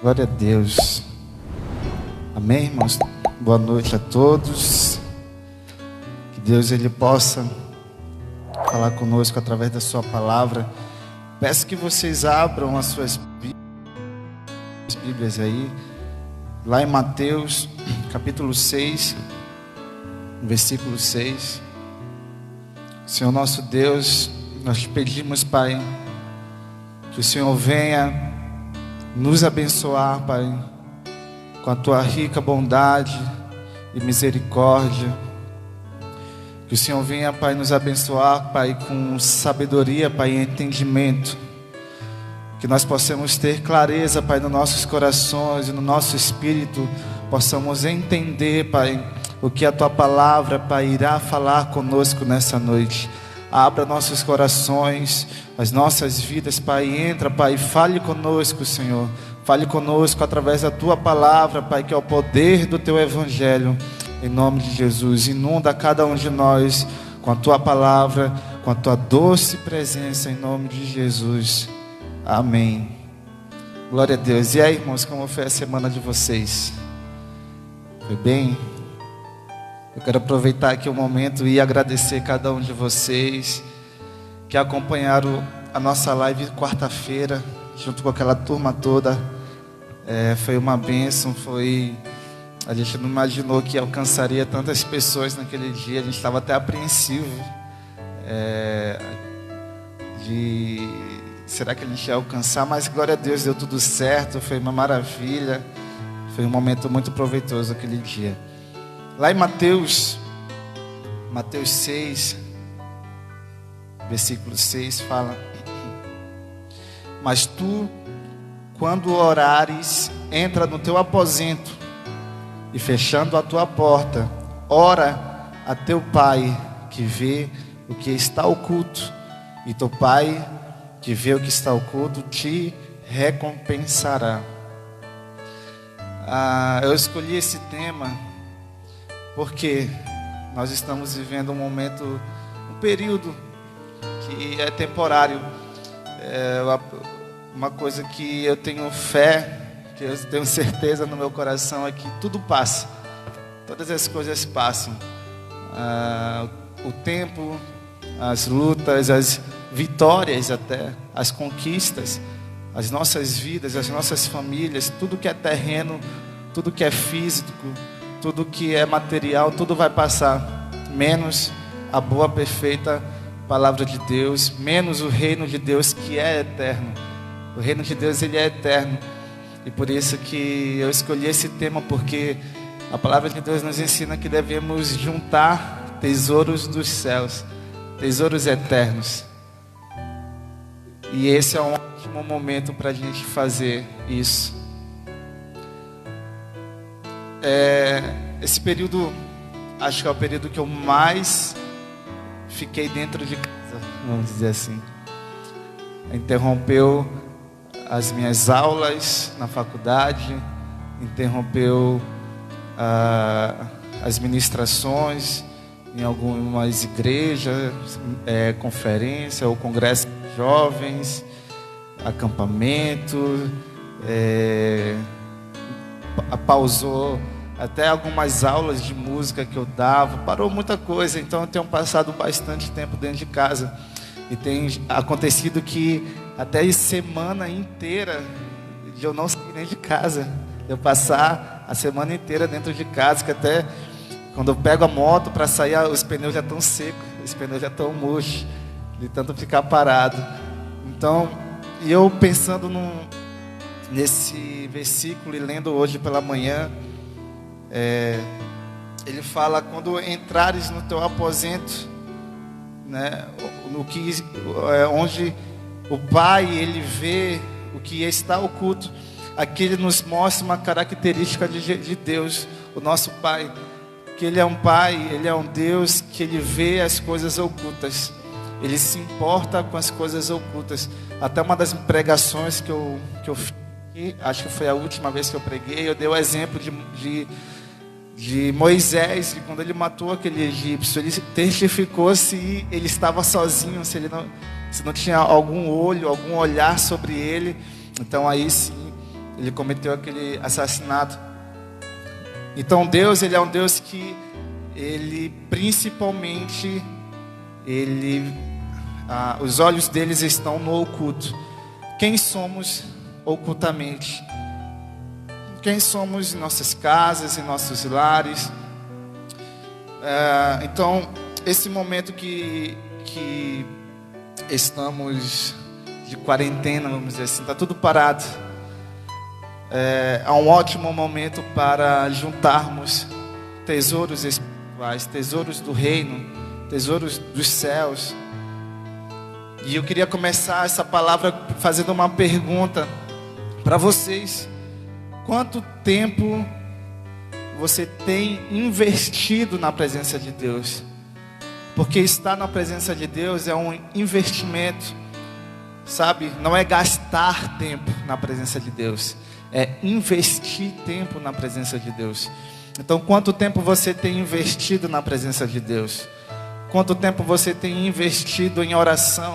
Glória a Deus. Amém, irmãos? Boa noite a todos. Que Deus ele possa falar conosco através da sua palavra. Peço que vocês abram as suas Bíblias aí. Lá em Mateus, capítulo 6, versículo 6. Senhor nosso Deus, nós te pedimos, Pai, que o Senhor venha nos abençoar, Pai, com a tua rica bondade e misericórdia. Que o Senhor venha, Pai, nos abençoar, Pai, com sabedoria, Pai, e entendimento. Que nós possamos ter clareza, Pai, nos nossos corações e no nosso espírito, possamos entender, Pai, o que a tua palavra, Pai, irá falar conosco nessa noite. Abra nossos corações, as nossas vidas, Pai, entra, Pai, e fale conosco, Senhor. Fale conosco através da tua palavra, Pai, que é o poder do teu evangelho. Em nome de Jesus, inunda cada um de nós com a tua palavra, com a tua doce presença, em nome de Jesus. Amém. Glória a Deus. E aí, irmãos, como foi a semana de vocês? Foi bem? Eu quero aproveitar aqui o momento e agradecer cada um de vocês que acompanharam a nossa live quarta-feira, junto com aquela turma toda. Foi uma bênção, a gente não imaginou que alcançaria tantas pessoas naquele dia. A gente estava até apreensivo será que a gente ia alcançar? Mas glória a Deus, deu tudo certo, foi uma maravilha. Foi um momento muito proveitoso aquele dia. Lá em Mateus 6, versículo 6, fala: Mas tu, quando orares, entra no teu aposento, e fechando a tua porta, ora a teu Pai, que vê o que está oculto, e teu Pai, que vê o que está oculto, te recompensará. Eu escolhi esse tema porque nós estamos vivendo um período que é temporário. Uma coisa que eu tenho fé, que eu tenho certeza no meu coração, é que tudo passa. Todas as coisas passam. O tempo, as lutas, as vitórias até, as conquistas, as nossas vidas, as nossas famílias, tudo que é terreno, tudo que é físico, tudo que é material, tudo vai passar, menos a boa, perfeita palavra de Deus, menos o reino de Deus, que é eterno. O reino de Deus, ele é eterno. E por isso que eu escolhi esse tema, porque a palavra de Deus nos ensina que devemos juntar tesouros dos céus, tesouros eternos. E esse é um ótimo momento para a gente fazer isso. Esse período, acho que é o período que eu mais fiquei dentro de casa, vamos dizer assim. Interrompeu as minhas aulas na faculdade, interrompeu as ministrações em algumas igrejas, conferência ou congresso de jovens, acampamento, pausou até algumas aulas de música que eu dava, parou muita coisa. Então eu tenho passado bastante tempo dentro de casa, e tem acontecido que até semana inteira de eu não sair dentro de casa, eu passar a semana inteira dentro de casa, que até quando eu pego a moto para sair, os pneus já estão secos, os pneus já estão murchos, de tanto ficar parado. Então, e eu pensando nesse versículo e lendo hoje pela manhã, ele fala: quando entrares no teu aposento, né, onde o Pai, ele vê o que está oculto. Aqui ele nos mostra uma característica de Deus, o nosso Pai, que ele é um Pai, ele é um Deus que ele vê as coisas ocultas, ele se importa com as coisas ocultas. Até uma das pregações que eu fiz, acho que foi a última vez que eu preguei, eu dei o exemplo de Moisés, que quando ele matou aquele egípcio, ele testificou se ele estava sozinho, se não tinha algum olho, algum olhar sobre ele. Então aí sim ele cometeu aquele assassinato. Então Deus, ele é um Deus que ele principalmente os olhos deles estão no oculto. Quem somos ocultamente? Quem somos em nossas casas, em nossos lares? Então, esse momento que estamos de quarentena, vamos dizer assim, está tudo parado. É um ótimo momento para juntarmos tesouros espirituais, tesouros do reino, tesouros dos céus. E eu queria começar essa palavra fazendo uma pergunta para vocês. Quanto tempo você tem investido na presença de Deus? Porque estar na presença de Deus é um investimento, sabe? Não é gastar tempo na presença de Deus, é investir tempo na presença de Deus. Então, quanto tempo você tem investido na presença de Deus? Quanto tempo você tem investido em oração?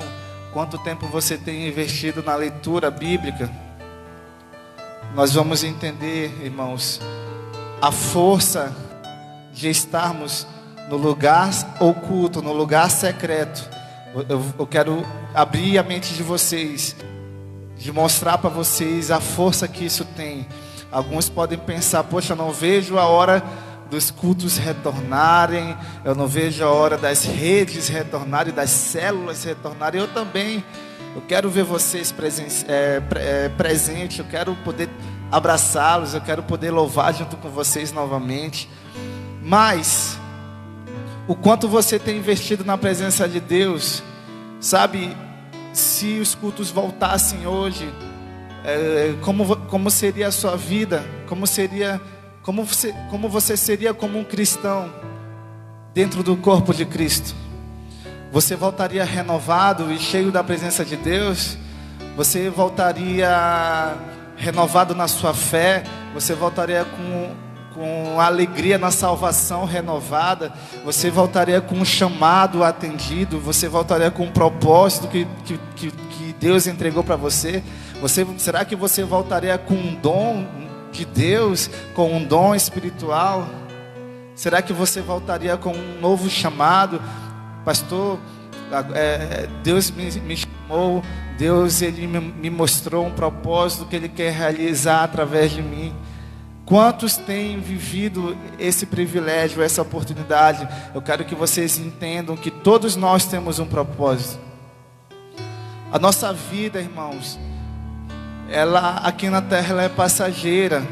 Quanto tempo você tem investido na leitura bíblica? Nós vamos entender, irmãos, a força de estarmos no lugar oculto, no lugar secreto. Eu quero abrir a mente de vocês, de mostrar para vocês a força que isso tem. Alguns podem pensar: poxa, eu não vejo a hora dos cultos retornarem, eu não vejo a hora das redes retornarem, das células retornarem. Eu também. Eu quero ver vocês presentes, eu quero poder abraçá-los, eu quero poder louvar junto com vocês novamente. Mas o quanto você tem investido na presença de Deus, sabe? Se os cultos voltassem hoje, como seria a sua vida? Como você seria como um cristão dentro do corpo de Cristo? Você voltaria renovado e cheio da presença de Deus? Você voltaria renovado na sua fé? Você voltaria com alegria na salvação renovada? Você voltaria com um chamado atendido? Você voltaria com um propósito que Deus entregou para você? Será que você voltaria com um dom de Deus, com um dom espiritual? Será que você voltaria com um novo chamado? Pastor, Deus me chamou, Deus ele me mostrou um propósito que Ele quer realizar através de mim. Quantos têm vivido esse privilégio, essa oportunidade? Eu quero que vocês entendam que todos nós temos um propósito. A nossa vida, irmãos, ela aqui na terra ela é passageira.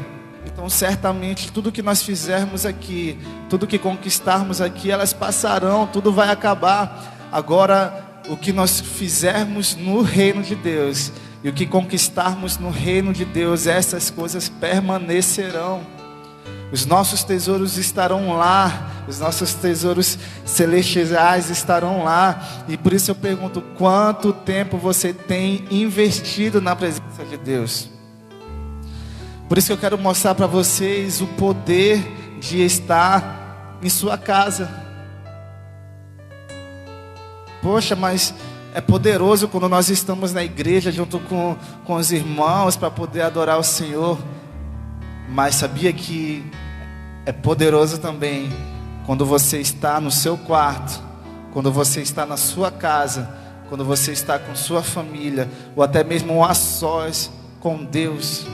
Então certamente tudo que nós fizermos aqui, tudo que conquistarmos aqui, elas passarão, tudo vai acabar. Agora, o que nós fizermos no reino de Deus e o que conquistarmos no reino de Deus, essas coisas permanecerão. Os nossos tesouros estarão lá, os nossos tesouros celestiais estarão lá. E por isso eu pergunto: quanto tempo você tem investido na presença de Deus? Por isso que eu quero mostrar para vocês o poder de estar em sua casa. Poxa, mas é poderoso quando nós estamos na igreja junto com os irmãos para poder adorar o Senhor. Mas sabia que é poderoso também quando você está no seu quarto, quando você está na sua casa, quando você está com sua família, ou até mesmo a sós com Deus.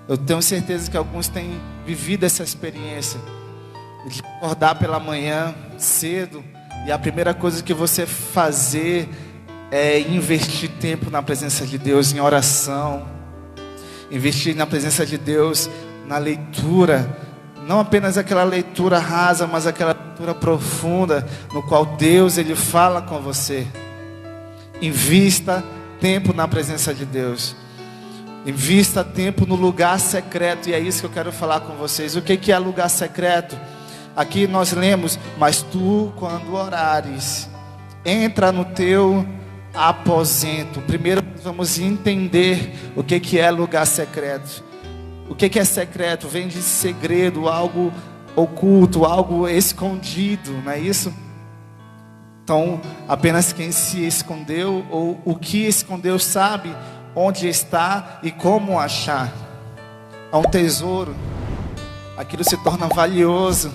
Eu tenho certeza que alguns têm vivido essa experiência de acordar pela manhã cedo e a primeira coisa que você fazer é investir tempo na presença de Deus, em oração, investir na presença de Deus, na leitura, não apenas aquela leitura rasa, mas aquela leitura profunda, no qual Deus ele fala com você. Invista tempo na presença de Deus. Invista tempo no lugar secreto. E é isso que eu quero falar com vocês. O que é lugar secreto? Aqui nós lemos: mas tu, quando orares, entra no teu aposento. Primeiro vamos entender o que é lugar secreto. O que é secreto? Vem de segredo, algo oculto, algo escondido, não é isso? Então, apenas quem se escondeu ou o que escondeu sabe onde está e como achar. a um tesouro, aquilo se torna valioso.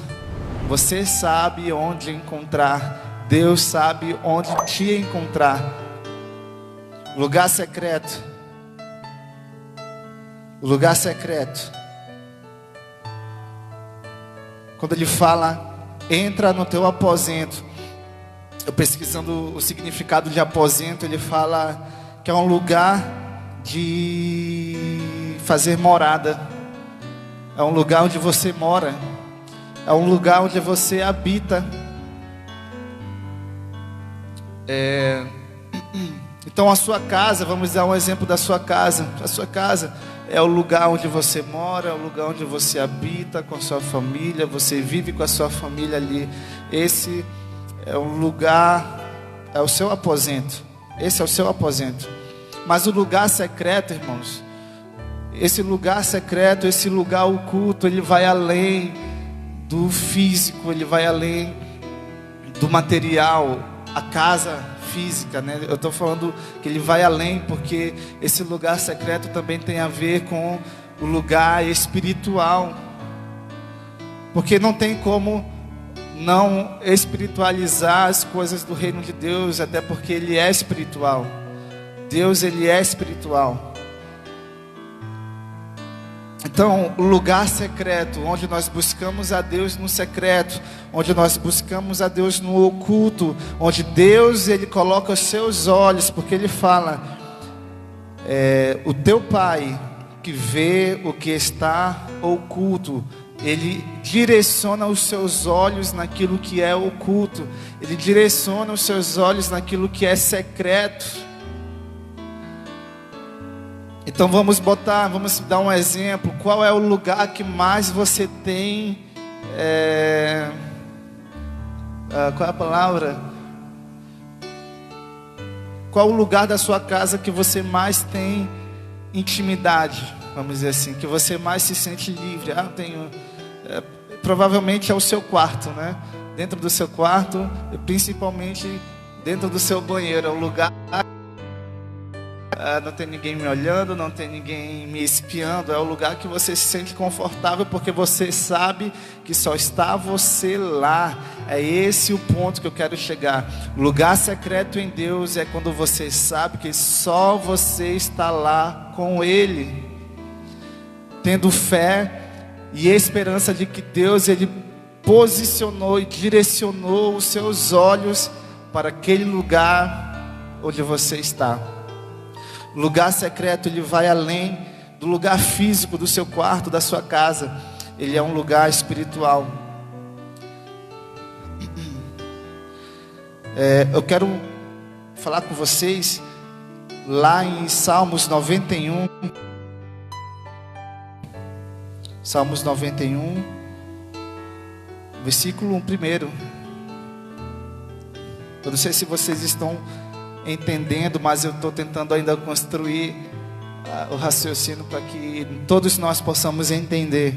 Você sabe onde encontrar, Deus sabe onde te encontrar. Lugar secreto. Lugar secreto. Quando ele fala, entra no teu aposento. Eu pesquisando o significado de aposento, ele fala que é um lugar de fazer morada. É um lugar onde você mora. É um lugar onde você habita. Então a sua casa, vamos dar um exemplo da sua casa. A sua casa é o lugar onde você mora, é o lugar onde você habita com a sua família, você vive com a sua família ali. Esse é o lugar, é o seu aposento. Esse é o seu aposento. Mas o lugar secreto, irmãos, esse lugar secreto, esse lugar oculto, ele vai além do físico, ele vai além do material, a casa física, né? Eu estou falando que ele vai além, porque esse lugar secreto também tem a ver com o lugar espiritual. Porque não tem como não espiritualizar as coisas do reino de Deus, até porque ele é espiritual. Deus, ele é espiritual. Então, o lugar secreto, onde nós buscamos a Deus no secreto, onde nós buscamos a Deus no oculto, onde Deus, ele coloca os seus olhos, porque ele fala, o teu Pai que vê o que está oculto, ele direciona os seus olhos naquilo que é oculto, ele direciona os seus olhos naquilo que é secreto. Então vamos dar um exemplo. Qual é o lugar que mais você tem? Qual é a palavra? Qual o lugar da sua casa que você mais tem intimidade? Vamos dizer assim, que você mais se sente livre. Provavelmente é o seu quarto, né? Dentro do seu quarto, principalmente dentro do seu banheiro, é o lugar. Não tem ninguém me olhando, não tem ninguém me espiando. É o lugar que você se sente confortável, porque você sabe que só está você lá. É esse o ponto que eu quero chegar. O lugar secreto em Deus é quando você sabe que só você está lá com Ele, tendo fé e esperança de que Deus, ele posicionou e direcionou os seus olhos para aquele lugar onde você está. O lugar secreto, ele vai além do lugar físico do seu quarto, da sua casa. Ele é um lugar espiritual. Eu quero falar com vocês lá em Salmos 91. Salmos 91, versículo 1 primeiro. Eu não sei se vocês estão entendendo, mas eu estou tentando ainda construir o raciocínio para que todos nós possamos entender.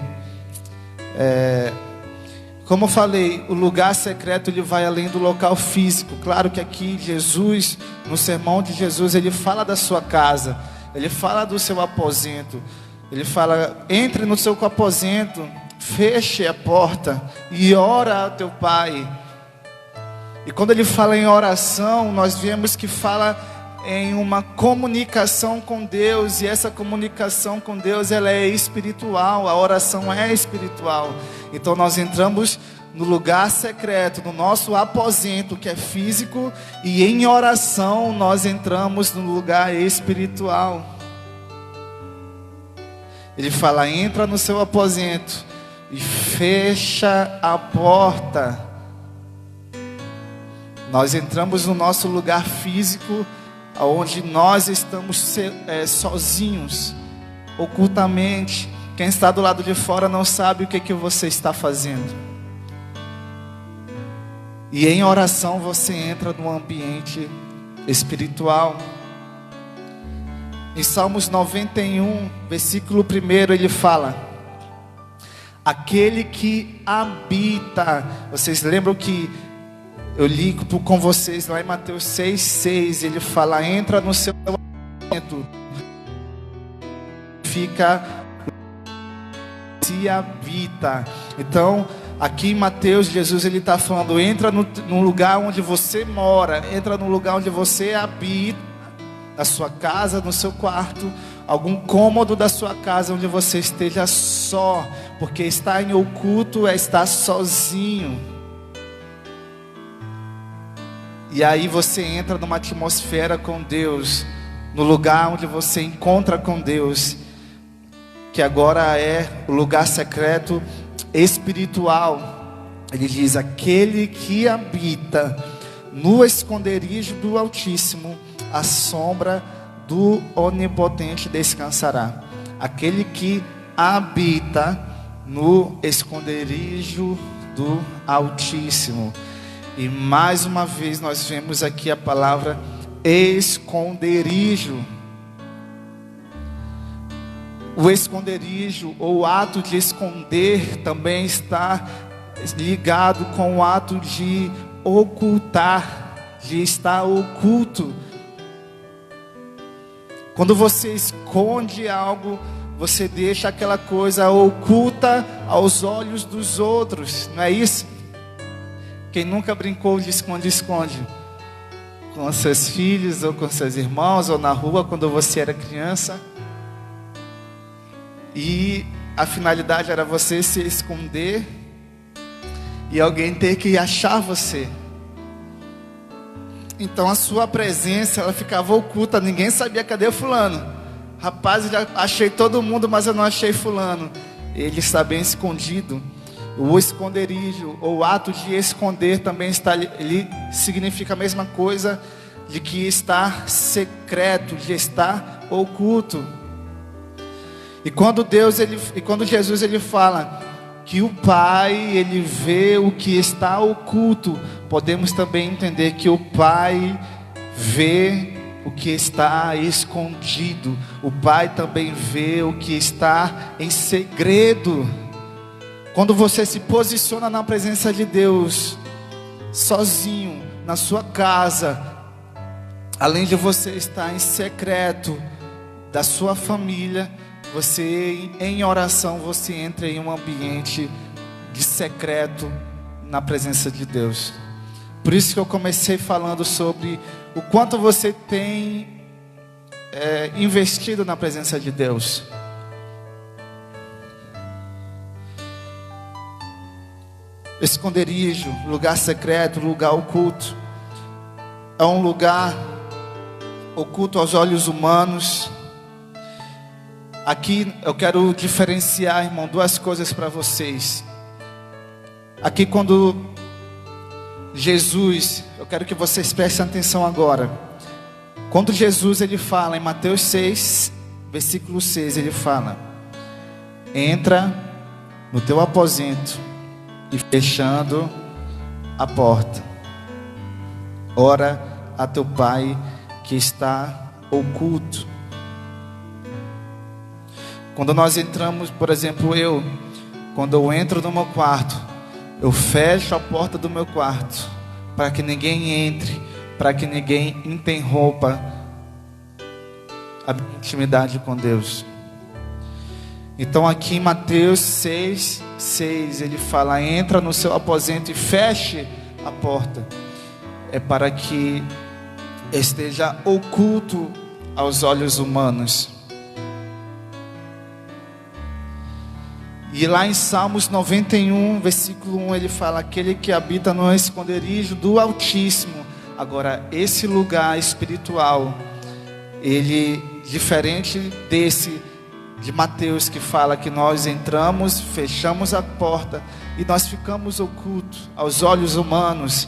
Como eu falei, o lugar secreto, ele vai além do local físico. Claro que aqui Jesus, no sermão de Jesus, ele fala da sua casa, ele fala do seu aposento, ele fala, entre no seu aposento, feche a porta e ora ao teu Pai. E quando ele fala em oração, nós vemos que fala em uma comunicação com Deus. E essa comunicação com Deus, ela é espiritual. A oração é espiritual. Então nós entramos no lugar secreto, no nosso aposento, que é físico. E em oração nós entramos no lugar espiritual. Ele fala, entra no seu aposento e fecha a porta. Nós entramos no nosso lugar físico, onde nós estamos sozinhos, ocultamente. Quem está do lado de fora não sabe o que você está fazendo. E em oração você entra no ambiente espiritual. Em Salmos 91, versículo 1, ele fala, aquele que habita. Vocês lembram que eu li com vocês lá em Mateus 6,6, ele fala, entra no seu aposento, fica se habita. Então, aqui em Mateus, Jesus ele está falando: entra no lugar onde você mora, entra no lugar onde você habita, na sua casa, no seu quarto, algum cômodo da sua casa onde você esteja só, porque estar em oculto é estar sozinho. E aí você entra numa atmosfera com Deus, no lugar onde você encontra com Deus, que agora é o lugar secreto espiritual. Ele diz: aquele que habita no esconderijo do Altíssimo, a sombra do Onipotente descansará. Aquele que habita no esconderijo do Altíssimo. E mais uma vez nós vemos aqui a palavra esconderijo. O esconderijo, ou o ato de esconder, também está ligado com o ato de ocultar, de estar oculto. Quando você esconde algo, você deixa aquela coisa oculta aos olhos dos outros, não é isso? Quem nunca brincou de esconde-esconde? Com seus filhos, ou com seus irmãos, ou na rua, quando você era criança. E a finalidade era você se esconder e alguém ter que achar você. Então a sua presença, ela ficava oculta, ninguém sabia cadê o fulano. Rapaz, eu já achei todo mundo, mas eu não achei fulano. Ele está bem escondido. O esconderijo, ou o ato de esconder, também está, ele significa a mesma coisa de que estar secreto, de estar oculto. E quando Jesus ele fala que o Pai ele vê o que está oculto, podemos também entender que o Pai vê o que está escondido. O Pai também vê o que está em segredo. Quando você se posiciona na presença de Deus, sozinho, na sua casa, além de você estar em secreto da sua família, você em oração, você entra em um ambiente de secreto na presença de Deus. Por isso que eu comecei falando sobre o quanto você tem investido na presença de Deus. Esconderijo, lugar secreto, lugar oculto, é um lugar oculto aos olhos humanos. Aqui eu quero diferenciar, irmão, duas coisas para vocês. Aqui quando Jesus, eu quero que vocês prestem atenção agora. Quando Jesus ele fala em Mateus 6, versículo 6, ele fala: entra no teu aposento e fechando a porta, ora a teu Pai que está oculto. Quando nós entramos, por exemplo, quando eu entro no meu quarto, eu fecho a porta do meu quarto, para que ninguém entre, para que ninguém interrompa a minha intimidade com Deus. Então aqui em Mateus 6, ele fala: entra no seu aposento e feche a porta. É para que esteja oculto aos olhos humanos. E lá em Salmos 91, versículo 1, ele fala: aquele que habita no esconderijo do Altíssimo. Agora, esse lugar espiritual, ele, diferente desse de Mateus, que fala que nós entramos, fechamos a porta e nós ficamos ocultos aos olhos humanos.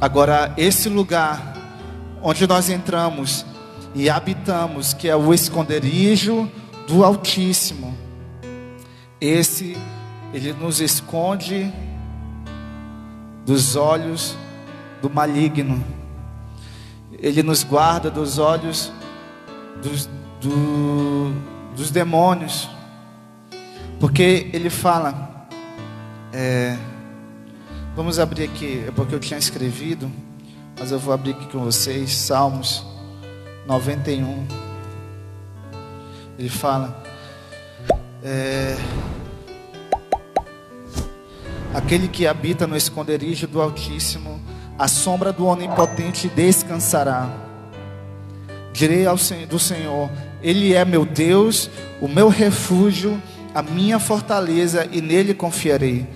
Agora, esse lugar onde nós entramos e habitamos, que é o esconderijo do Altíssimo, ele nos esconde dos olhos do maligno. Ele nos guarda dos olhos dos demônios. Porque ele fala, vamos abrir aqui, é porque eu tinha escrevido, mas eu vou abrir aqui com vocês, Salmos 91. Ele fala: Aquele que habita no esconderijo do Altíssimo, à sombra do Onipotente descansará. Direi do Senhor: Ele é meu Deus, o meu refúgio, a minha fortaleza, e nele confiarei.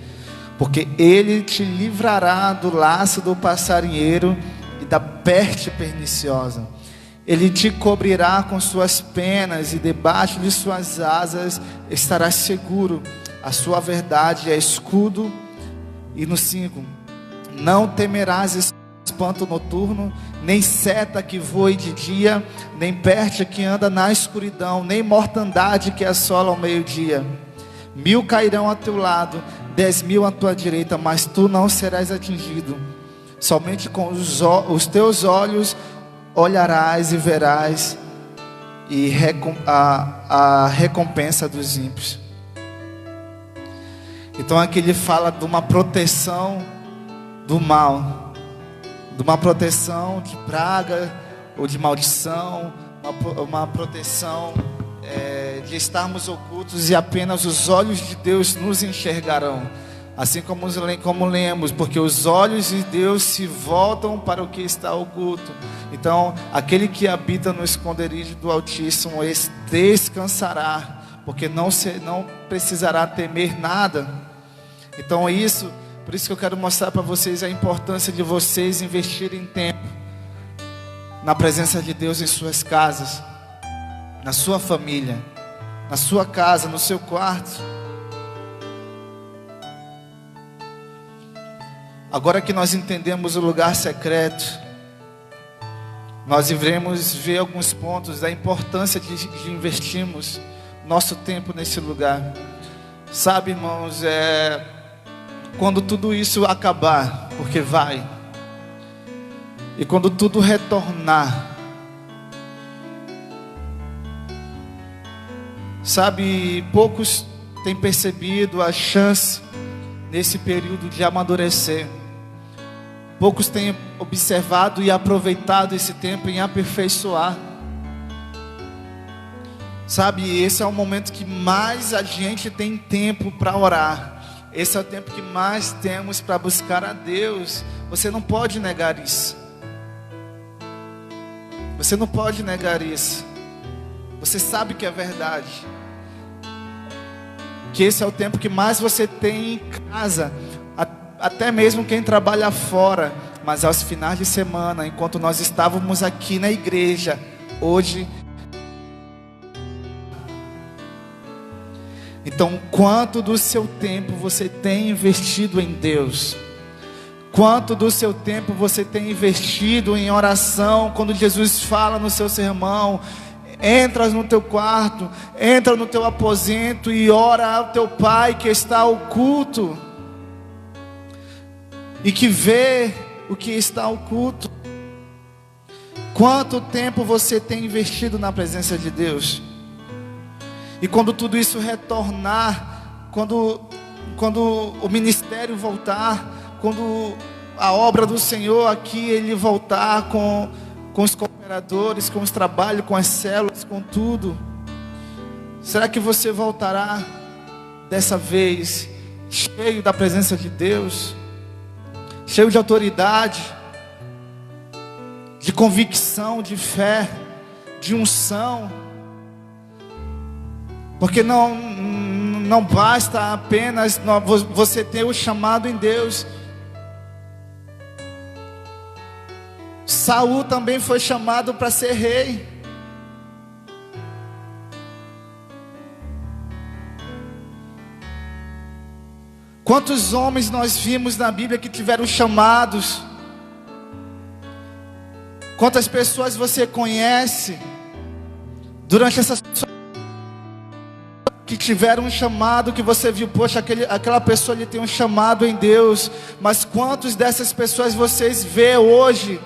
Porque Ele te livrará do laço do passarinheiro e da peste perniciosa. Ele te cobrirá com suas penas, e debaixo de suas asas estarás seguro. A sua verdade é escudo. E no 5: não temerás espanto noturno, nem seta que voe de dia, nem peste que anda na escuridão, nem mortandade que assola ao meio-dia. 1000 cairão a teu lado, 10.000 à tua direita, mas tu não serás atingido. Somente com os teus olhos olharás e verás a recompensa dos ímpios. Então aqui ele fala de uma proteção do mal, de uma proteção de praga ou de maldição, uma proteção de estarmos ocultos e apenas os olhos de Deus nos enxergarão. Assim como lemos, porque os olhos de Deus se voltam para o que está oculto. Então aquele que habita no esconderijo do Altíssimo descansará, porque não precisará temer nada. Então por isso que eu quero mostrar para vocês a importância de vocês investirem tempo na presença de Deus em suas casas, na sua família, na sua casa, no seu quarto. Agora que nós entendemos o lugar secreto, nós iremos ver alguns pontos da importância de investirmos nosso tempo nesse lugar. Sabe, irmãos, quando tudo isso acabar, porque vai, e quando tudo retornar, sabe, poucos têm percebido a chance nesse período de amadurecer. Poucos têm observado e aproveitado esse tempo em aperfeiçoar. Sabe, esse é o momento que mais a gente tem tempo para orar. Esse é o tempo que mais temos para buscar a Deus. Você não pode negar isso. Você não pode negar isso. Você sabe que é verdade. Que esse é o tempo que mais você tem em casa. Até mesmo quem trabalha fora. Mas aos finais de semana, enquanto nós estávamos aqui na igreja, hoje. Então, quanto do seu tempo você tem investido em Deus? Quanto do seu tempo você tem investido em oração? Quando Jesus fala no seu sermão: entra no teu quarto, entra no teu aposento e ora ao teu Pai que está oculto, e que vê o que está oculto. Quanto tempo você tem investido na presença de Deus? E quando tudo isso retornar, quando o ministério voltar, quando a obra do Senhor aqui, Ele voltar com os cooperadores, com os trabalhos, com as células, com tudo, será que você voltará dessa vez cheio da presença de Deus, cheio de autoridade, de convicção, de fé, de unção? Porque não basta apenas você ter o chamado em Deus. Saul também foi chamado para ser rei. Quantos homens nós vimos na Bíblia que tiveram chamados? Quantas pessoas você conhece durante essa que tiveram um chamado, que você viu, poxa, aquela pessoa ali tem um chamado em Deus, mas quantos dessas pessoas vocês vê hoje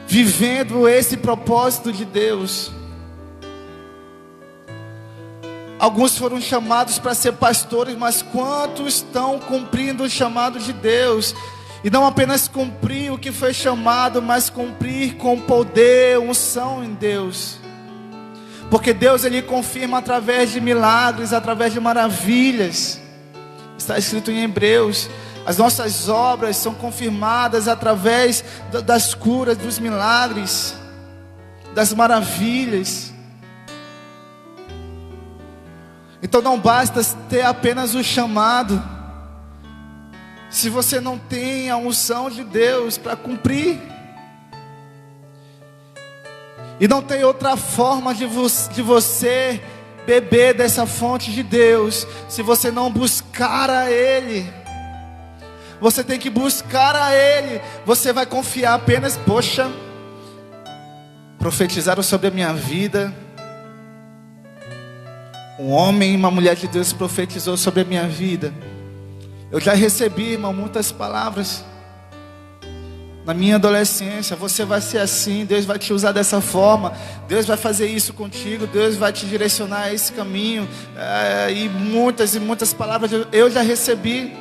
vivendo esse propósito de Deus? Alguns foram chamados para ser pastores, mas quantos estão cumprindo o chamado de Deus? E não apenas cumprir o que foi chamado, mas cumprir com poder, unção em Deus. porque Deus ele confirma através de milagres, através de maravilhas. Está escrito em Hebreus: as nossas obras são confirmadas através das curas, dos milagres, das maravilhas. Então não basta ter apenas o chamado, se você não tem a unção de Deus para cumprir. E não tem outra forma de você beber dessa fonte de Deus, se você não buscar a Ele. Você tem que buscar a Ele. Você vai confiar apenas: poxa, profetizaram sobre a minha vida, um homem e uma mulher de Deus profetizou sobre a minha vida. Eu já recebi, irmão, muitas palavras na minha adolescência. Você vai ser assim, Deus vai te usar dessa forma, Deus vai fazer isso contigo, Deus vai te direcionar a esse caminho. E muitas palavras eu já recebi.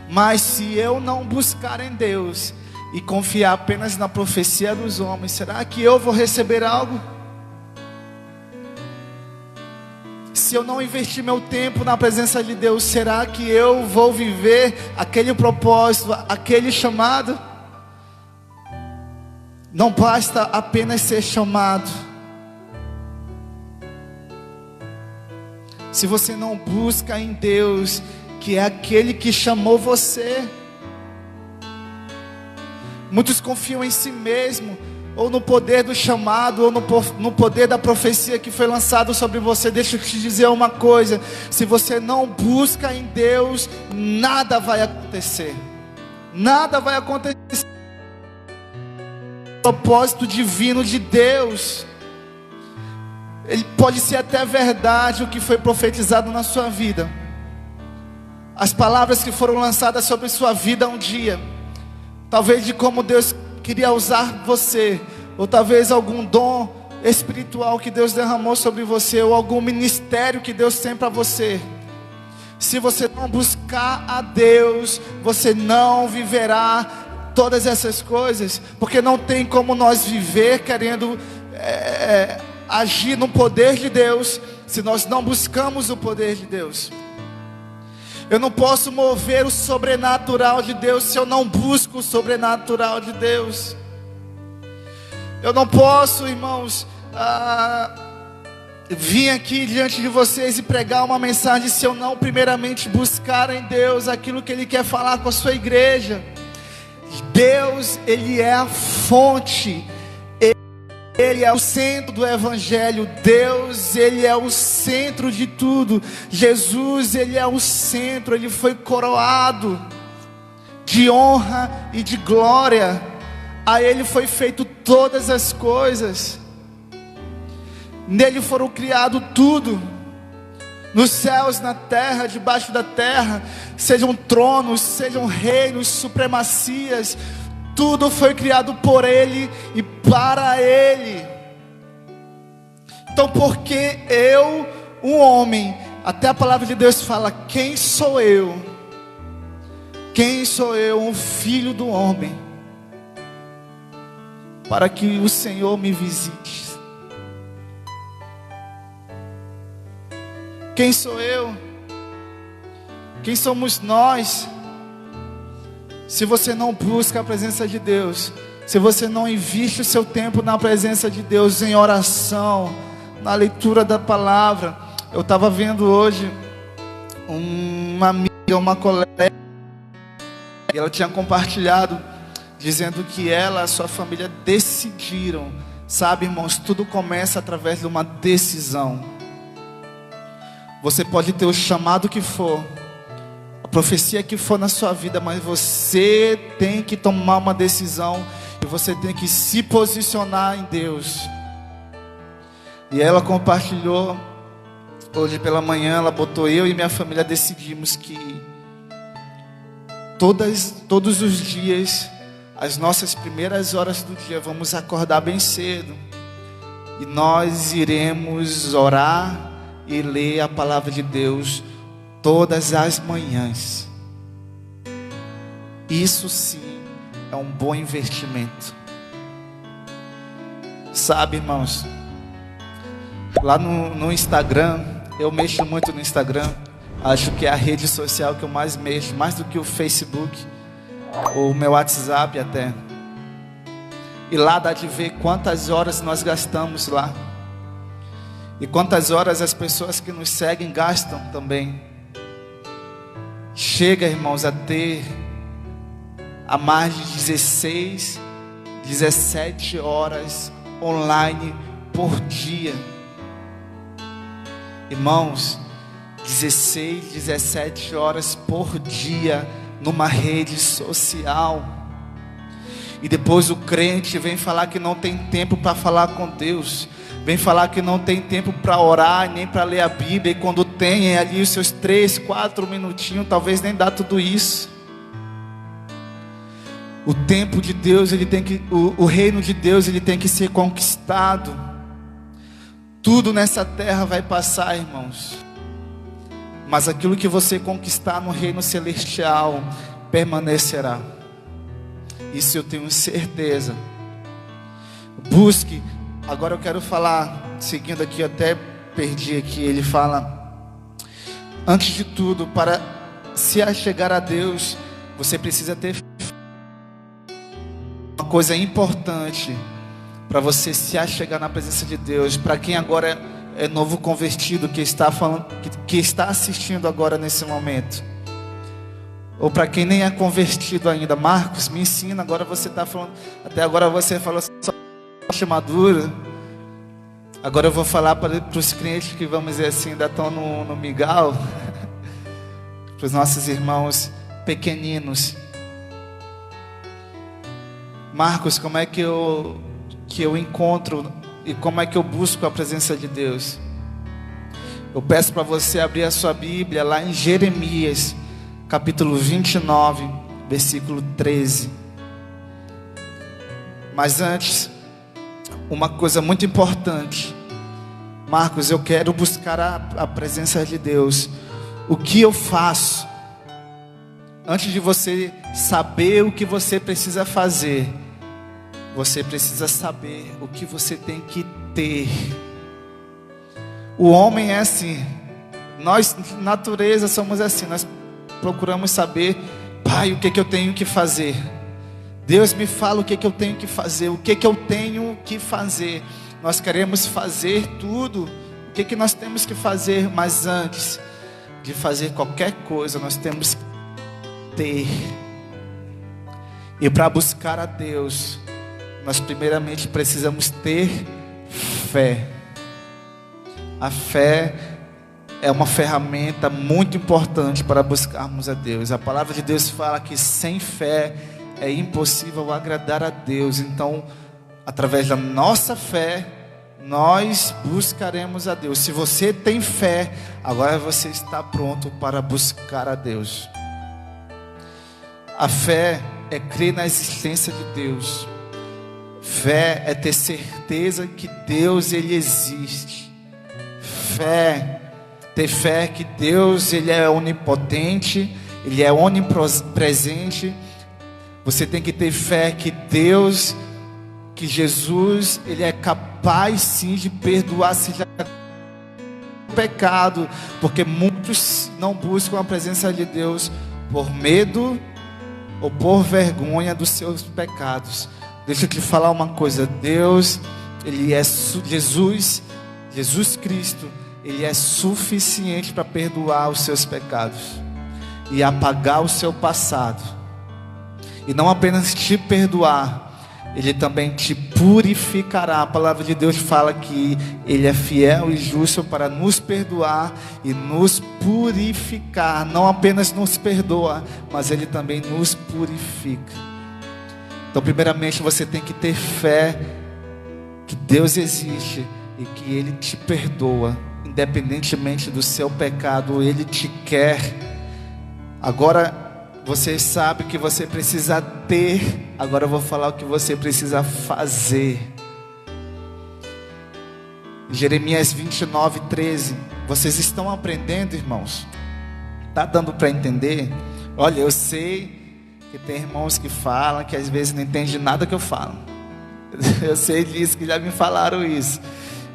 Mas se eu não buscar em Deus e confiar apenas na profecia dos homens, será que eu vou receber algo? Se eu não investir meu tempo na presença de Deus, será que eu vou viver aquele propósito, aquele chamado? Não basta apenas ser chamado, se você não busca em Deus, que é aquele que chamou você. Muitos confiam em si mesmo, ou no poder do chamado, ou no poder da profecia que foi lançado sobre você. Deixa eu te dizer uma coisa: se você não busca em Deus, nada vai acontecer. Nada vai acontecer. O propósito divino de Deus, ele pode ser até verdade o que foi profetizado na sua vida, as palavras que foram lançadas sobre sua vida um dia, talvez de como Deus queria usar você, ou talvez algum dom espiritual que Deus derramou sobre você, ou algum ministério que Deus tem para você. Se você não buscar a Deus, você não viverá todas essas coisas, porque não tem como nós viver querendo agir no poder de Deus, se nós não buscamos o poder de Deus. Eu não posso mover o sobrenatural de Deus se eu não busco o sobrenatural de Deus. Eu não posso, irmãos, vir aqui diante de vocês e pregar uma mensagem se eu não primeiramente buscar em Deus aquilo que Ele quer falar com a sua igreja. Deus, Ele é a fonte, Ele é o centro do Evangelho. Deus, Ele é o centro de tudo. Jesus, Ele é o centro. Ele foi coroado de honra e de glória. A Ele foi feito todas as coisas. Nele foram criado tudo, nos céus, na terra, debaixo da terra. Sejam tronos, sejam reinos, supremacias, tudo foi criado por Ele e para Ele. Então por que eu, um homem, até a palavra de Deus fala: quem sou eu? Quem sou eu, um filho do homem, para que o Senhor me visite? Quem sou eu? Quem somos nós? Se você não busca a presença de Deus, se você não investe o seu tempo na presença de Deus, em oração, na leitura da palavra. Eu estava vendo hoje uma amiga, uma colega, e ela tinha compartilhado, dizendo que ela e a sua família decidiram. Sabe, irmãos, tudo começa através de uma decisão. Você pode ter o chamado que for, a profecia que for na sua vida, mas você tem que tomar uma decisão, e você tem que se posicionar em Deus. E ela compartilhou hoje pela manhã, ela botou: eu e minha família decidimos que todos os dias, as nossas primeiras horas do dia, vamos acordar bem cedo, e nós iremos orar e ler a palavra de Deus todas as manhãs. Isso sim é um bom investimento. Sabe, irmãos, Lá no Instagram, eu mexo muito no Instagram. Acho que é a rede social que eu mais mexo, mais do que o Facebook, o meu WhatsApp até. E lá dá de ver quantas horas nós gastamos lá. E quantas horas as pessoas que nos seguem gastam também. Chega, irmãos, a ter a mais de 16, 17 horas online por dia. Irmãos, 16, 17 horas por dia numa rede social. E depois o crente vem falar que não tem tempo para falar com Deus, vem falar que não tem tempo para orar, nem para ler a Bíblia. E quando tem, é ali os seus 3, 4 minutinhos, talvez nem dá tudo isso. O tempo de Deus, o reino de Deus, ele tem que ser conquistado. Tudo nessa terra vai passar, irmãos, mas aquilo que você conquistar no reino celestial permanecerá. Isso eu tenho certeza. Busque. Agora eu quero falar, seguindo aqui, até perdi aqui. Ele fala: antes de tudo, para se achegar a Deus, você precisa ter uma coisa importante para você se achegar na presença de Deus. Para quem agora é novo convertido, que está falando, que está assistindo agora nesse momento, ou para quem nem é convertido ainda, Marcos, me ensina. Agora você está falando, até agora você falou só madura. Agora eu vou falar para os clientes que, vamos dizer assim, ainda estão no migal, para os nossos irmãos pequeninos. Marcos, como é que eu encontro e como é que eu busco a presença de Deus? Eu peço para você abrir a sua Bíblia lá em Jeremias, capítulo 29, versículo 13. Mas antes, uma coisa muito importante. Marcos, eu quero buscar a presença de Deus. O que eu faço? Antes de você saber o que você precisa fazer, você precisa saber o que você tem que ter. O homem é assim. Nós, natureza, somos assim. Nós procuramos saber: Pai, o que eu tenho que fazer? Deus me fala o que eu tenho que fazer. O que eu tenho que fazer? Nós queremos fazer tudo. O que nós temos que fazer? Mas antes de fazer qualquer coisa, nós temos que ter. E para buscar a Deus, nós primeiramente precisamos ter fé. A fé é uma ferramenta muito importante para buscarmos a Deus. A palavra de Deus fala que sem fé é impossível agradar a Deus. Então, através da nossa fé, nós buscaremos a Deus. Se você tem fé, agora você está pronto para buscar a Deus. A fé é crer na existência de Deus. Fé é ter certeza que Deus, ele existe. Ter fé que Deus, ele é onipotente, ele é onipresente. Você tem que ter fé que Deus, que Jesus, ele é capaz sim de perdoar se já o pecado, porque muitos não buscam a presença de Deus por medo ou por vergonha dos seus pecados. Deixa eu te falar uma coisa: Deus, ele é Jesus Cristo, ele é suficiente para perdoar os seus pecados e apagar o seu passado. E não apenas te perdoar, ele também te purificará. A palavra de Deus fala que ele é fiel e justo para nos perdoar e nos purificar. Não apenas nos perdoa, mas ele também nos purifica. Então, primeiramente, você tem que ter fé que Deus existe e que ele te perdoa, independentemente do seu pecado. Ele te quer. Agora, você sabe que você precisa ter. Agora eu vou falar o que você precisa fazer. Jeremias 29, 13. Vocês estão aprendendo, irmãos? Está dando para entender? Olha, eu sei que tem irmãos que falam que às vezes não entendem nada que eu falo. Eu sei disso, que já me falaram isso.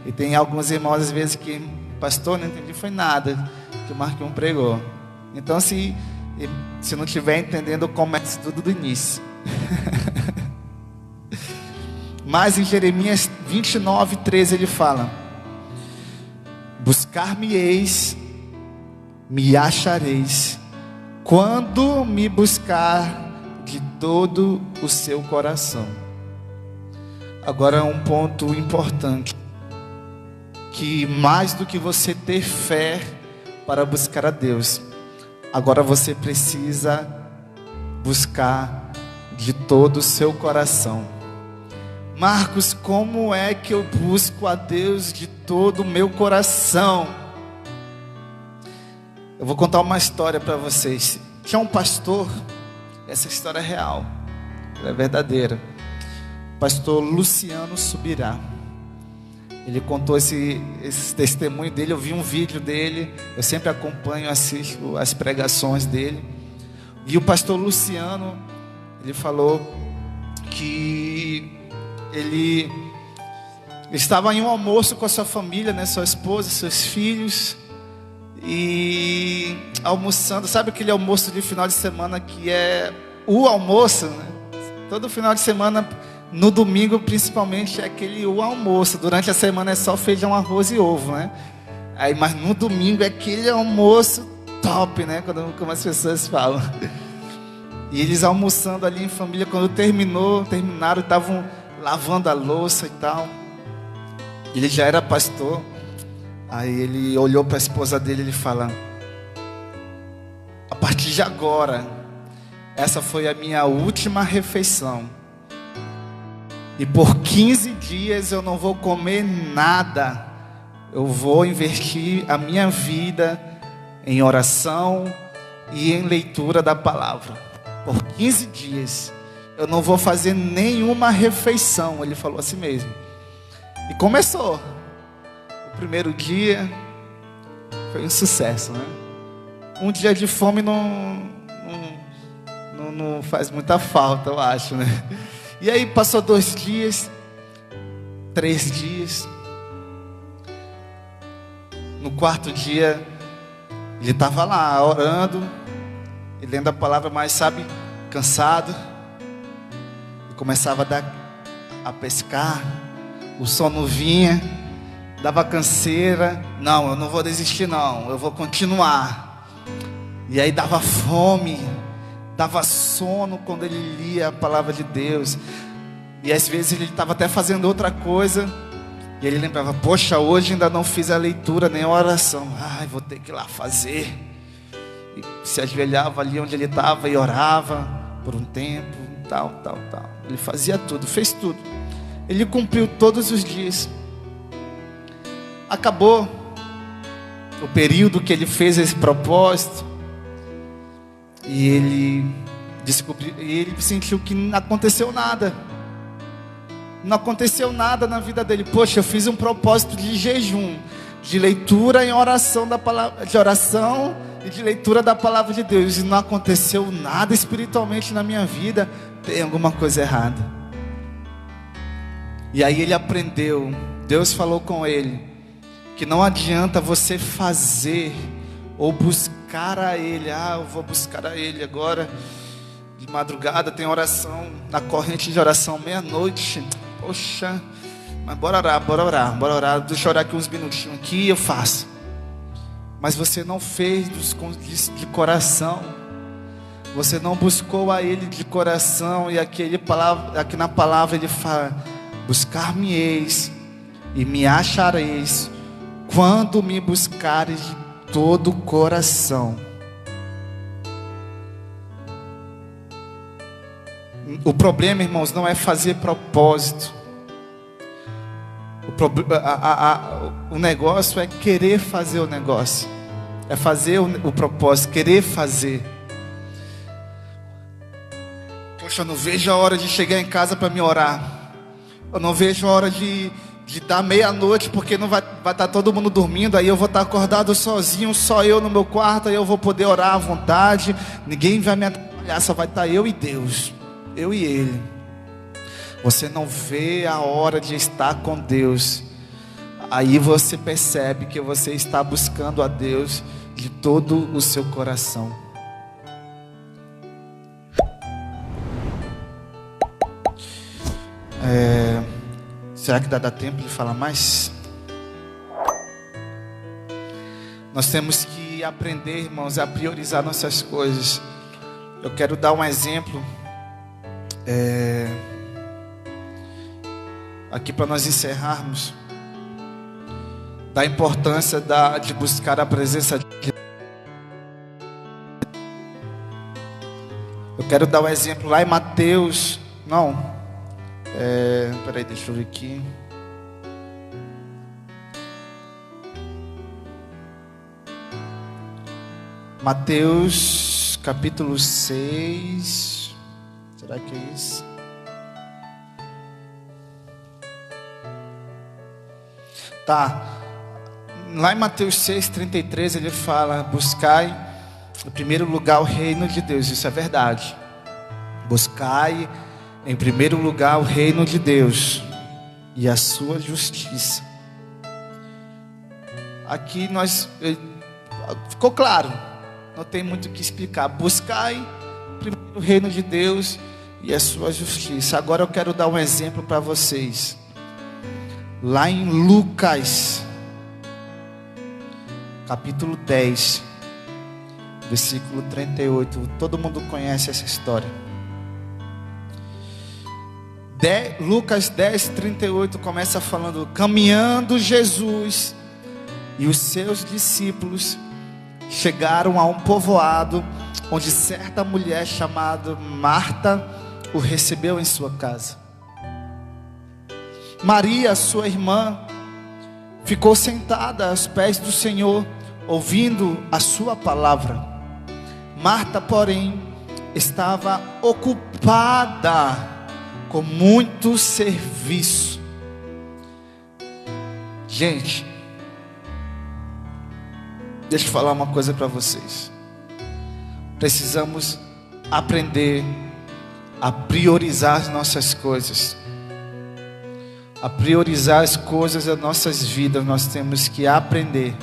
E tem alguns irmãos às vezes que, pastor, não entendi foi nada que o Marquinhos pregou. Então se não estiver entendendo, comece tudo do início. Mas em Jeremias 29:13 ele fala: buscar-me-eis, me achareis, quando me buscar de todo o seu coração. Agora um ponto importante, que mais do que você ter fé para buscar a Deus, agora você precisa buscar de todo o seu coração. Marcos, como é que eu busco a Deus de todo o meu coração? Eu vou contar uma história para vocês. Tinha um pastor, essa história é real, é verdadeira. Pastor Luciano Subirá. Ele contou esse testemunho dele. Eu vi um vídeo dele. Eu sempre acompanho, assisto as pregações dele. E o pastor Luciano, ele falou que ele estava em um almoço com a sua família, né, sua esposa, seus filhos, e almoçando. Sabe aquele almoço de final de semana que é o almoço, né? Todo final de semana, no domingo principalmente, é aquele o almoço. Durante a semana é só feijão, arroz e ovo, né? Aí, mas no domingo é aquele almoço top, né? Como as pessoas falam. E eles almoçando ali em família. Quando terminaram, estavam lavando a louça e tal. Ele já era pastor. Aí ele olhou para a esposa dele e ele fala: a partir de agora, essa foi a minha última refeição. E por 15 dias eu não vou comer nada. Eu vou investir a minha vida em oração e em leitura da palavra. Por 15 dias eu não vou fazer nenhuma refeição. Ele falou assim mesmo. E começou. O primeiro dia foi um sucesso, né? Um dia de fome não faz muita falta, eu acho, né? E aí passou 2 dias, 3 dias. No 4º dia, ele estava lá orando e lendo a palavra, mas sabe, cansado. E começava a pescar, o sono vinha, dava canseira. Não, eu não vou desistir não, eu vou continuar. E aí dava fome, dava sono quando ele lia a palavra de Deus. E às vezes ele estava até fazendo outra coisa, e ele lembrava: poxa, hoje ainda não fiz a leitura nem a oração. Ai, vou ter que ir lá fazer. E se ajoelhava ali onde ele estava e orava por um tempo, tal. Ele fazia tudo, fez tudo. Ele cumpriu todos os dias. Acabou o período que ele fez esse propósito, e ele descobriu, e ele sentiu que não aconteceu nada. Não aconteceu nada na vida dele. Poxa, eu fiz um propósito de jejum, de leitura e oração da palavra, de oração e de leitura da palavra de Deus, e não aconteceu nada espiritualmente na minha vida. Tem alguma coisa errada. E aí ele aprendeu. Deus falou com ele que não adianta você fazer ou buscar a Ele. Eu vou buscar a Ele agora de madrugada, tem oração na corrente de oração meia-noite. Poxa, mas bora orar. Deixa eu orar aqui uns minutinhos aqui, eu faço. Mas você não fez de coração. Você não buscou a Ele de coração. E aqui na palavra ele fala: buscar-me-eis e me achareis, quando me buscares de todo o coração. O problema, irmãos, não é fazer propósito. O negócio é querer fazer o negócio. É fazer o propósito, querer fazer. Poxa, eu não vejo a hora de chegar em casa para me orar. Eu não vejo a hora de dar meia-noite, porque não vai estar todo mundo dormindo. Aí eu vou estar acordado sozinho, só eu no meu quarto. Aí eu vou poder orar à vontade. Ninguém vai me atrapalhar, só vai estar eu e Deus. Eu e Ele. Você não vê a hora de estar com Deus. aí você percebe que você está buscando a Deus de todo o seu coração. Será que dá tempo de falar mais? Nós temos que aprender, irmãos, a priorizar nossas coisas. Eu quero dar um exemplo aqui para nós encerrarmos, da importância de buscar a presença de Deus. Eu quero dar um exemplo lá em Mateus. Peraí, deixa eu ver aqui. Mateus capítulo 6. Será que é isso? Tá. Lá em Mateus 6:33 ele fala: buscai em primeiro lugar o reino de Deus. Isso é verdade. Buscai em primeiro lugar o reino de Deus e a sua justiça. Aqui ficou claro, não tem muito o que explicar. Buscai primeiro o reino de Deus e a sua justiça. Agora eu quero dar um exemplo para vocês. Lá em Lucas capítulo 10, versículo 38. Todo mundo conhece essa história. Lucas 10, 38 começa falando: caminhando Jesus e os seus discípulos chegaram a um povoado onde certa mulher chamada Marta o recebeu em sua casa. Maria, sua irmã, ficou sentada aos pés do Senhor, ouvindo a sua palavra. Marta, porém, estava ocupada com muito serviço. Gente, deixa eu falar uma coisa para vocês. Precisamos aprender a priorizar as nossas coisas, a priorizar as coisas das nossas vidas. Nós temos que aprender.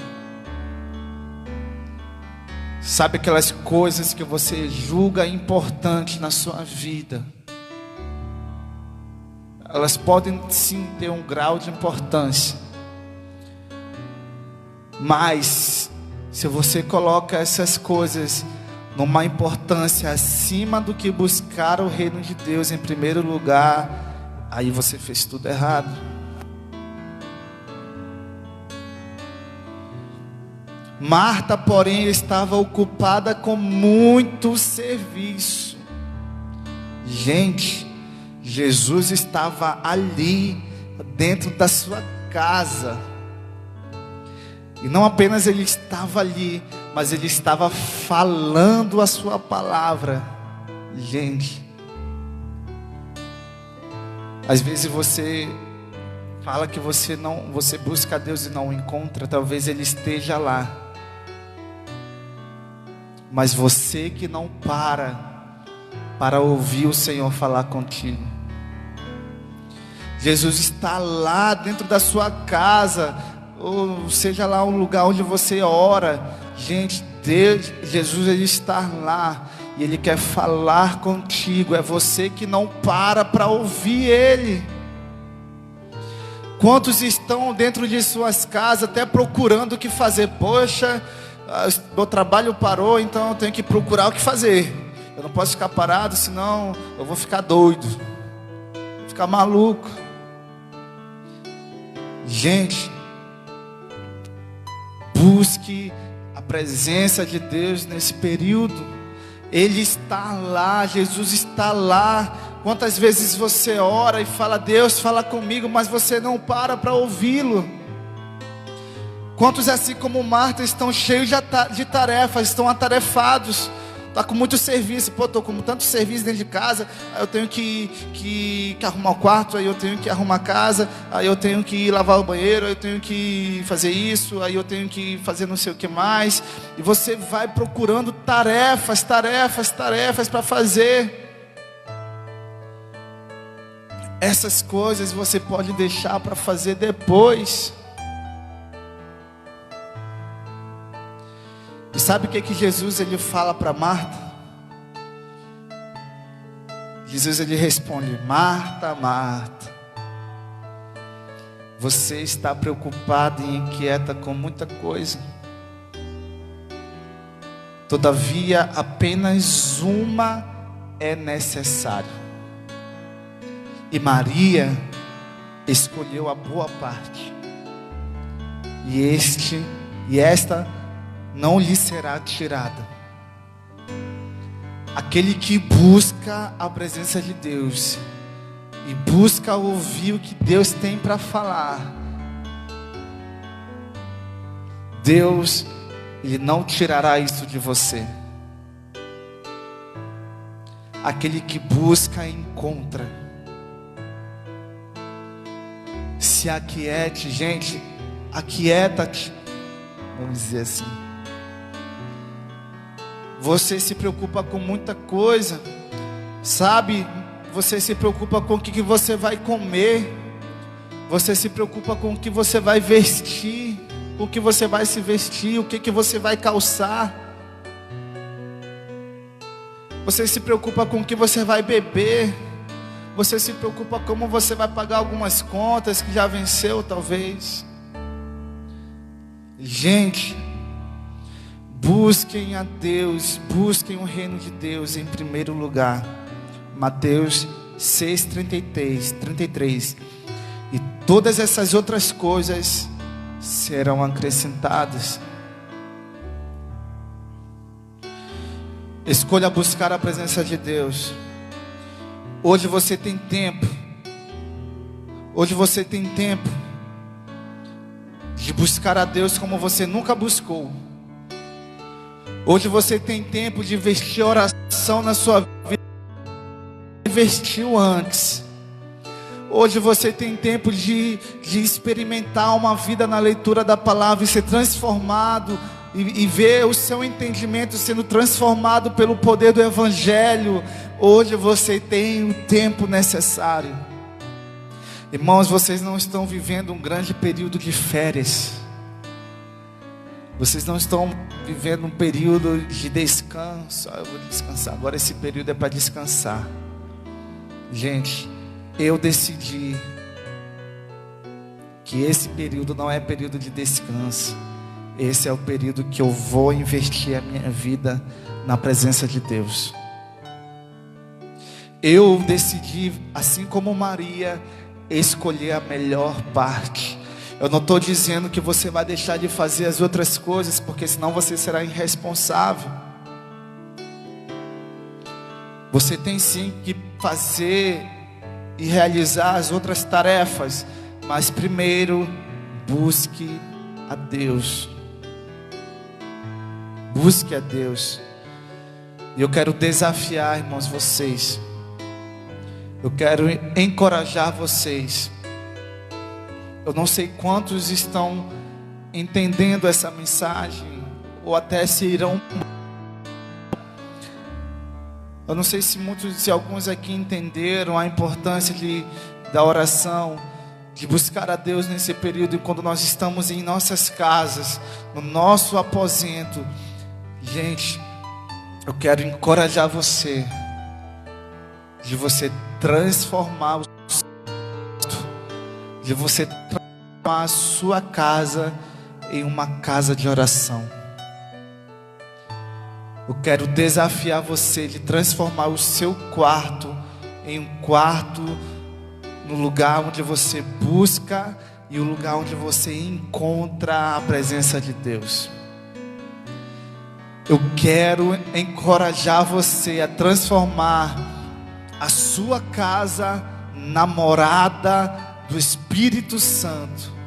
Sabe aquelas coisas que você julga importantes na sua vida? Elas podem sim ter um grau de importância, mas se você coloca essas coisas numa importância acima do que buscar o reino de Deus em primeiro lugar, aí você fez tudo errado. Marta, porém, estava ocupada com muito serviço. Gente, Jesus estava ali, dentro da sua casa. E não apenas ele estava ali, mas ele estava falando a sua palavra. Gente, às vezes você fala que você busca a Deus e não o encontra. Talvez ele esteja lá, mas você que não para ouvir o Senhor falar contigo. Jesus está lá dentro da sua casa, ou seja lá um lugar onde você ora. Gente, Jesus ele está lá e Ele quer falar contigo. É você que não para ouvir Ele. Quantos estão dentro de suas casas até procurando o que fazer? Poxa, meu trabalho parou, então eu tenho que procurar o que fazer. Eu não posso ficar parado, senão eu vou ficar doido, vou ficar maluco. Gente, busque a presença de Deus nesse período. Ele está lá, Jesus está lá. Quantas vezes você ora e fala: Deus, fala comigo, mas você não para ouvi-lo? Quantos, assim como Marta, estão cheios de tarefas, estão atarefados, está com muito serviço? Pô, estou com tanto serviço dentro de casa, aí eu tenho que arrumar o quarto, aí eu tenho que arrumar a casa, aí eu tenho que lavar o banheiro, aí eu tenho que fazer isso, aí eu tenho que fazer não sei o que mais. E você vai procurando tarefas para fazer. Essas coisas você pode deixar para fazer depois. sabe o que Jesus ele fala para Marta? Jesus ele responde: Marta, Marta, você está preocupada e inquieta com muita coisa. Todavia, apenas uma é necessário. E Maria escolheu a boa parte. E esta não lhe será tirada. Aquele que busca a presença de Deus e busca ouvir o que Deus tem para falar, Deus, Ele não tirará isso de você. Aquele que busca, encontra. Se aquiete, gente, aquieta-te, vamos dizer assim. Você se preocupa com muita coisa, sabe? Você se preocupa com o que você vai comer. Você se preocupa com o que você vai vestir, com o que você vai se vestir, o que você vai calçar. Você se preocupa com o que você vai beber. Você se preocupa como você vai pagar algumas contas que já venceu, talvez. Gente, busquem a Deus, busquem o reino de Deus em primeiro lugar. Mateus 6:33. E todas essas outras coisas serão acrescentadas. Escolha buscar a presença de Deus. Hoje você tem tempo. Hoje você tem tempo de buscar a Deus como você nunca buscou. Hoje você tem tempo de investir oração na sua vida. Investiu antes. Hoje você tem tempo de experimentar uma vida na leitura da palavra e ser transformado e ver o seu entendimento sendo transformado pelo poder do Evangelho. Hoje você tem o tempo necessário. Irmãos, vocês não estão vivendo um grande período de férias. Vocês não estão vivendo um período de descanso. Eu vou descansar. Agora esse período é para descansar. Gente, eu decidi que esse período não é período de descanso. Esse é o período que eu vou investir a minha vida na presença de Deus. Eu decidi, assim como Maria, escolher a melhor parte. Eu não estou dizendo que você vai deixar de fazer as outras coisas, porque senão você será irresponsável. Você tem sim que fazer e realizar as outras tarefas, mas primeiro busque a Deus. Busque a Deus. E eu quero desafiar, irmãos, vocês. Eu quero encorajar vocês. Eu não sei quantos estão entendendo essa mensagem, ou até se irão. Eu não sei se alguns aqui entenderam a importância da oração, de buscar a Deus nesse período, quando nós estamos em nossas casas, no nosso aposento. Gente, eu quero encorajar você, de você transformar a sua casa em uma casa de oração. Eu quero desafiar você de transformar o seu quarto em um quarto, no lugar onde você busca e o lugar onde você encontra a presença de Deus. Eu quero encorajar você a transformar a sua casa na morada do Espírito Santo.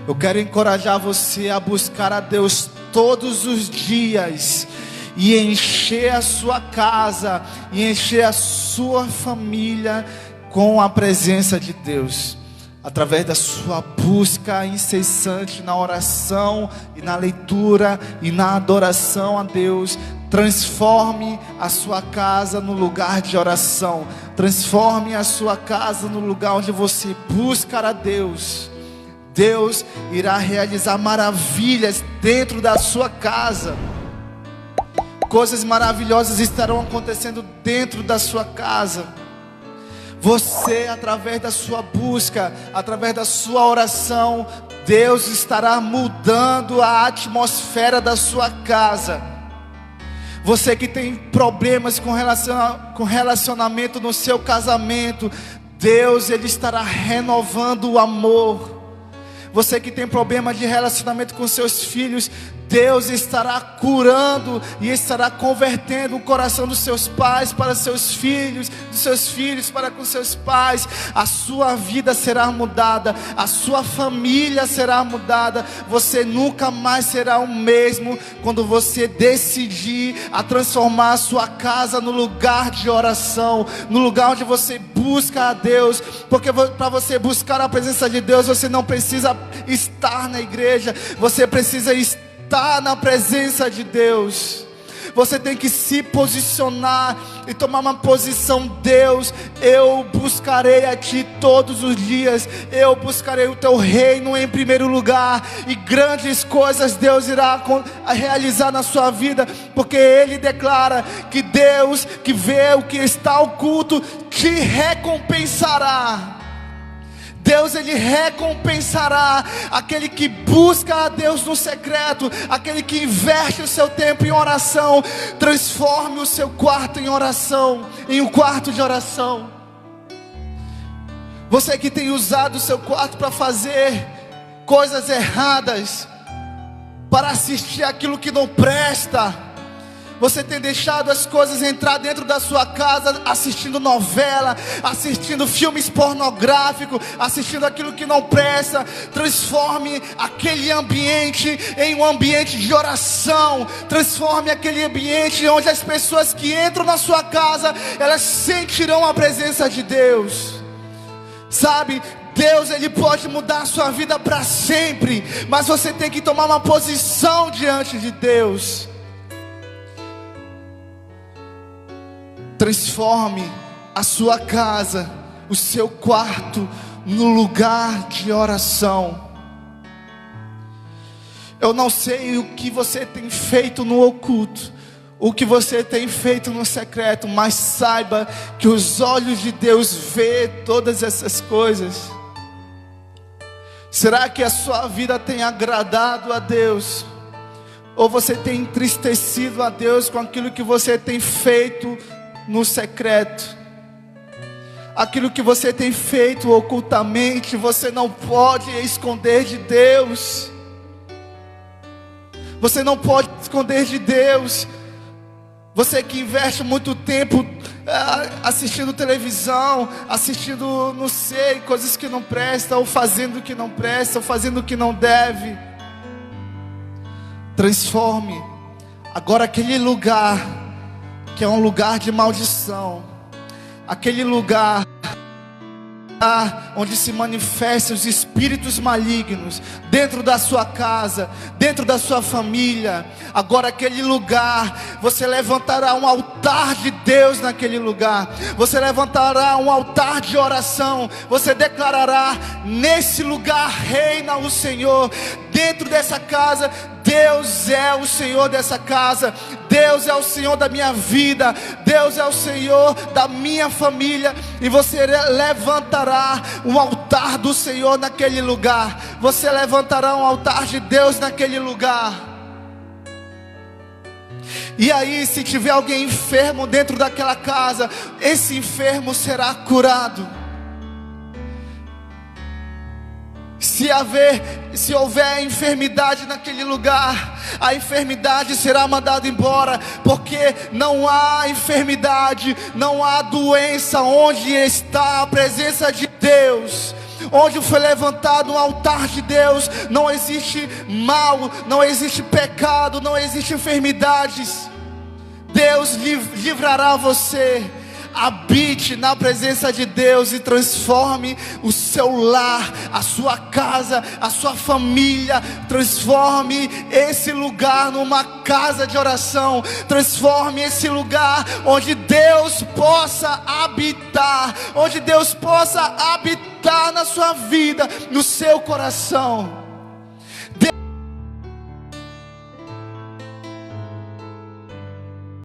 Eu quero encorajar você a buscar a Deus todos os dias e encher a sua casa e encher a sua família com a presença de Deus, através da sua busca incessante na oração e na leitura e na adoração a Deus. Transforme a sua casa no lugar de oração. Transforme a sua casa no lugar onde você busca a Deus. Deus irá realizar maravilhas dentro da sua casa. Coisas maravilhosas estarão acontecendo dentro da sua casa. Você, através da sua busca, através da sua oração, Deus estará mudando a atmosfera da sua casa. Você que tem problemas com relacionamento no seu casamento, Deus, Ele estará renovando o amor. Você que tem problema de relacionamento com seus filhos, Deus estará curando e estará convertendo o coração dos seus pais para seus filhos, dos seus filhos para com seus pais. A sua vida será mudada, a sua família será mudada. Você nunca mais será o mesmo quando você decidir a transformar a sua casa no lugar de oração, no lugar onde você busca a Deus. Porque para você buscar a presença de Deus, você não precisa estar na igreja, você precisa estar na presença de Deus. Você tem que se posicionar e tomar uma posição. Deus, eu buscarei a Ti todos os dias, eu buscarei o Teu reino em primeiro lugar, e grandes coisas Deus irá realizar na sua vida, porque Ele declara que Deus que vê o que está oculto te recompensará. Deus, Ele recompensará aquele que busca a Deus no secreto, aquele que investe o seu tempo em oração. Transforme o seu quarto em oração, em um quarto de oração. Você que tem usado o seu quarto para fazer coisas erradas, para assistir aquilo que não presta. Você tem deixado as coisas entrar dentro da sua casa, assistindo novela, assistindo filmes pornográficos, assistindo aquilo que não presta. Transforme aquele ambiente em um ambiente de oração. Transforme aquele ambiente onde as pessoas que entram na sua casa, elas sentirão a presença de Deus. Sabe, Deus, Ele pode mudar a sua vida para sempre, mas você tem que tomar uma posição diante de Deus. Transforme a sua casa, o seu quarto, no lugar de oração. Eu não sei o que você tem feito no oculto, o que você tem feito no secreto, mas saiba que os olhos de Deus vê todas essas coisas. Será que a sua vida tem agradado a Deus? Ou você tem entristecido a Deus com aquilo que você tem feito no secreto? Aquilo que você tem feito ocultamente, você não pode esconder de Deus. Você não pode esconder de Deus. Você que investe muito tempo assistindo televisão, assistindo, não sei, coisas que não prestam, ou fazendo o que não presta, ou fazendo o que não deve. Transforme agora aquele lugar que é um lugar de maldição, aquele lugar onde se manifestam os espíritos malignos, dentro da sua casa, dentro da sua família. Agora aquele lugar, você levantará um altar de Deus naquele lugar. Você levantará um altar de oração. Você declarará: nesse lugar reina o Senhor. Dentro dessa casa, Deus é o Senhor dessa casa. Deus é o Senhor da minha vida. Deus é o Senhor da minha família. E você levantará um altar do Senhor naquele lugar. Você levantará um altar de Deus naquele lugar. E aí, se tiver alguém enfermo dentro daquela casa, esse enfermo será curado. Se houver enfermidade naquele lugar, a enfermidade será mandada embora, porque não há enfermidade, não há doença onde está a presença de Deus. Onde foi levantado um altar de Deus, não existe mal, não existe pecado, não existe enfermidades. Deus livrará você. habite na presença de Deus e transforme o seu lar, a sua casa, a sua família. Transforme esse lugar numa casa de oração. Transforme esse lugar onde Deus possa habitar, onde Deus possa habitar na sua vida, no seu coração.